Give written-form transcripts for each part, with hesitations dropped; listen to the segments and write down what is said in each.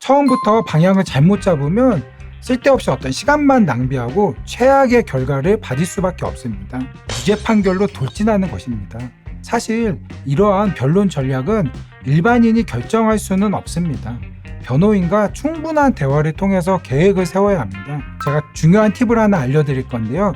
처음부터 방향을 잘못 잡으면 쓸데없이 어떤 시간만 낭비하고 최악의 결과를 받을 수밖에 없습니다. 무죄 판결로 돌진하는 것입니다. 사실 이러한 변론 전략은 일반인이 결정할 수는 없습니다. 변호인과 충분한 대화를 통해서 계획을 세워야 합니다. 제가 중요한 팁을 하나 알려드릴 건데요.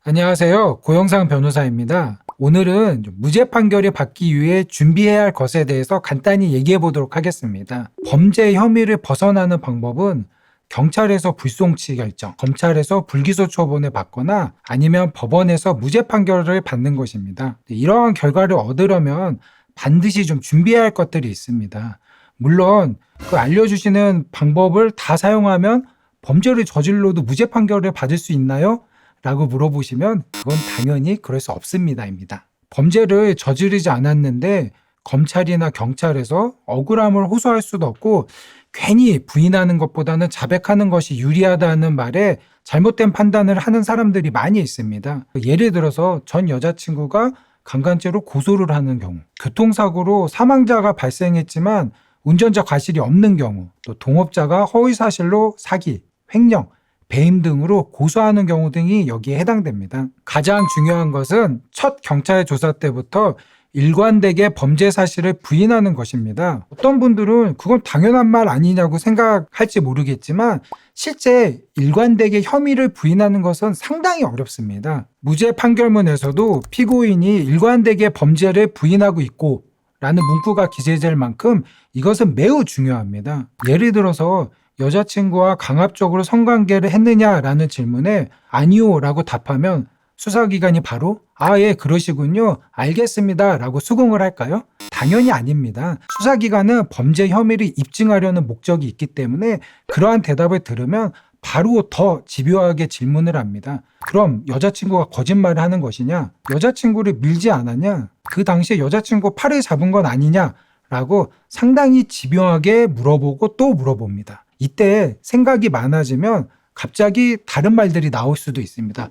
안녕하세요. 고영상 변호사입니다. 오늘은 무죄 판결이 받기 위해 준비해야 할 것에 대해서 간단히 얘기해 보도록 하겠습니다. 범죄 혐의를 벗어나는 방법은 경찰에서 불송치 결정, 검찰에서 불기소 처분을 받거나 아니면 법원에서 무죄 판결을 받는 것입니다. 이러한 결과를 얻으려면 반드시 좀 준비해야 할 것들이 있습니다. 물론 그 알려주시는 방법을 다 사용하면 범죄를 저질러도 무죄 판결을 받을 수 있나요? 라고 물어보시면 그건 당연히 그럴 수 없습니다입니다. 범죄를 저지르지 않았는데 검찰이나 경찰에서 억울함을 호소할 수도 없고 괜히 부인하는 것보다는 자백하는 것이 유리하다는 말에 잘못된 판단을 하는 사람들이 많이 있습니다. 예를 들어서 전 여자친구가 강간죄로 고소를 하는 경우, 교통사고로 사망자가 발생했지만 운전자 과실이 없는 경우, 또 동업자가 허위사실로 사기, 횡령, 배임 등으로 고소하는 경우 등이 여기에 해당됩니다. 가장 중요한 것은 첫 경찰 조사 때부터 일관되게 범죄 사실을 부인하는 것입니다. 어떤 분들은 그건 당연한 말 아니냐고 생각할지 모르겠지만 실제 일관되게 혐의를 부인하는 것은 상당히 어렵습니다. 무죄 판결문에서도 피고인이 일관되게 범죄를 부인하고 있고 라는 문구가 기재될 만큼 이것은 매우 중요합니다. 예를 들어서 여자친구와 강압적으로 성관계를 했느냐라는 질문에 아니요 라고 답하면 수사기관이 바로 예 그러시군요 알겠습니다 라고 수긍을 할까요? 당연히 아닙니다. 수사기관은 범죄 혐의를 입증하려는 목적이 있기 때문에 그러한 대답을 들으면 바로 더 집요하게 질문을 합니다. 그럼 여자친구가 거짓말을 하는 것이냐? 여자친구를 밀지 않았냐? 그 당시에 여자친구 팔을 잡은 건 아니냐? 라고 상당히 집요하게 물어보고 또 물어봅니다. 이때 생각이 많아지면 갑자기 다른 말들이 나올 수도 있습니다.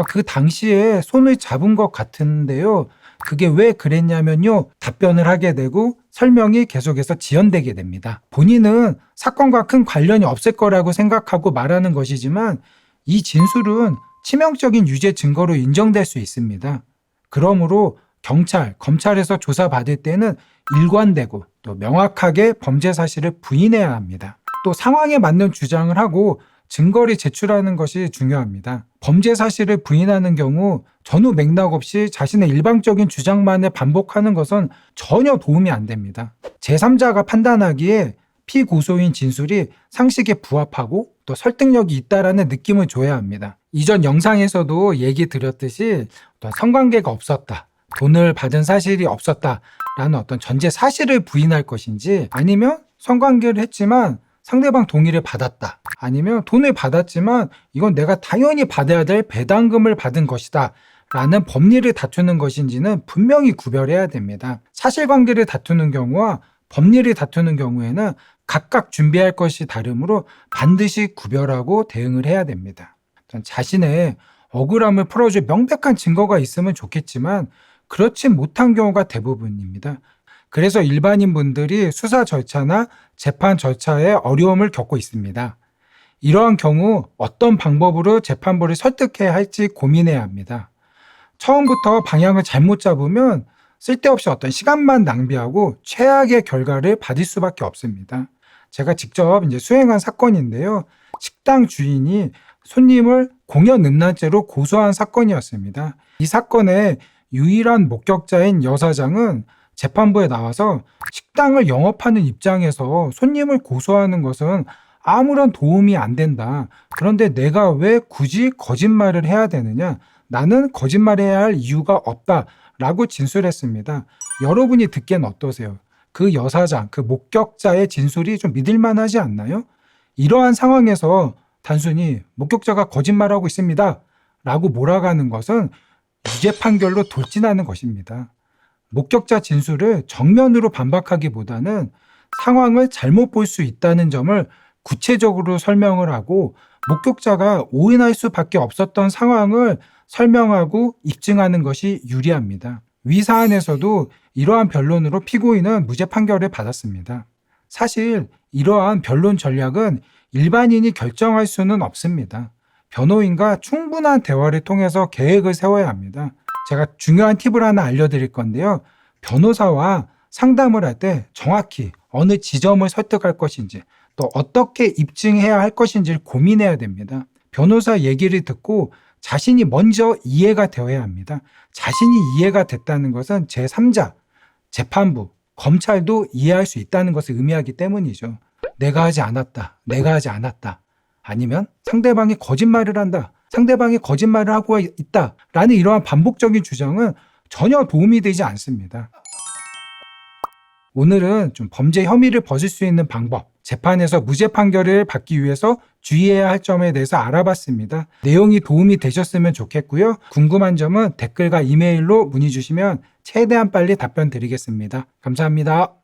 그 당시에 손을 잡은 것 같은데요. 그게 왜 그랬냐면요. 답변을 하게 되고 설명이 계속해서 지연되게 됩니다. 본인은 사건과 큰 관련이 없을 거라고 생각하고 말하는 것이지만 이 진술은 치명적인 유죄 증거로 인정될 수 있습니다. 그러므로 경찰, 검찰에서 조사받을 때는 일관되고 또 명확하게 범죄 사실을 부인해야 합니다. 또 상황에 맞는 주장을 하고 증거를 제출하는 것이 중요합니다. 범죄 사실을 부인하는 경우 전후 맥락 없이 자신의 일방적인 주장만을 반복하는 것은 전혀 도움이 안 됩니다. 제3자가 판단하기에 피고소인 진술이 상식에 부합하고 또 설득력이 있다라는 느낌을 줘야 합니다. 이전 영상에서도 얘기 드렸듯이 어떤 성관계가 없었다, 돈을 받은 사실이 없었다라는 어떤 전제 사실을 부인할 것인지 아니면 성관계를 했지만 상대방 동의를 받았다. 아니면 돈을 받았지만 이건 내가 당연히 받아야 될 배당금을 받은 것이다. 라는 법리를 다투는 것인지는 분명히 구별해야 됩니다. 사실관계를 다투는 경우와 법리를 다투는 경우에는 각각 준비할 것이 다르므로 반드시 구별하고 대응을 해야 됩니다. 자신의 억울함을 풀어줄 명백한 증거가 있으면 좋겠지만 그렇지 못한 경우가 대부분입니다. 그래서 일반인 분들이 수사 절차나 재판 절차에 어려움을 겪고 있습니다. 이러한 경우 어떤 방법으로 재판부를 설득해야 할지 고민해야 합니다. 처음부터 방향을 잘못 잡으면 쓸데없이 어떤 시간만 낭비하고 최악의 결과를 받을 수밖에 없습니다. 제가 직접 수행한 사건인데요. 식당 주인이 손님을 공연 음란죄로 고소한 사건이었습니다. 이 사건의 유일한 목격자인 여사장은 재판부에 나와서 식당을 영업하는 입장에서 손님을 고소하는 것은 아무런 도움이 안 된다. 그런데 내가 왜 굳이 거짓말을 해야 되느냐? 나는 거짓말해야 할 이유가 없다. 라고 진술했습니다. 여러분이 듣기엔 어떠세요? 그 여사장, 그 목격자의 진술이 좀 믿을만하지 않나요? 이러한 상황에서 단순히 목격자가 거짓말하고 있습니다. 라고 몰아가는 것은 유죄 판결로 돌진하는 것입니다. 목격자 진술을 정면으로 반박하기보다는 상황을 잘못 볼 수 있다는 점을 구체적으로 설명을 하고 목격자가 오인할 수밖에 없었던 상황을 설명하고 입증하는 것이 유리합니다. 위 사안에서도 이러한 변론으로 피고인은 무죄 판결을 받았습니다. 사실 이러한 변론 전략은 일반인이 결정할 수는 없습니다. 변호인과 충분한 대화를 통해서 계획을 세워야 합니다. 제가 중요한 팁을 하나 알려드릴 건데요. 변호사와 상담을 할 때 정확히 어느 지점을 설득할 것인지 또 어떻게 입증해야 할 것인지를 고민해야 됩니다. 변호사 얘기를 듣고 자신이 먼저 이해가 되어야 합니다. 자신이 이해가 됐다는 것은 제3자, 재판부, 검찰도 이해할 수 있다는 것을 의미하기 때문이죠. 내가 하지 않았다. 내가 하지 않았다. 아니면 상대방이 거짓말을 한다. 상대방이 거짓말을 하고 있다. 라는 이러한 반복적인 주장은 전혀 도움이 되지 않습니다. 오늘은 좀 범죄 혐의를 벗을 수 있는 방법, 재판에서 무죄 판결을 받기 위해서 주의해야 할 점에 대해서 알아봤습니다. 내용이 도움이 되셨으면 좋겠고요. 궁금한 점은 댓글과 이메일로 문의 주시면 최대한 빨리 답변 드리겠습니다. 감사합니다.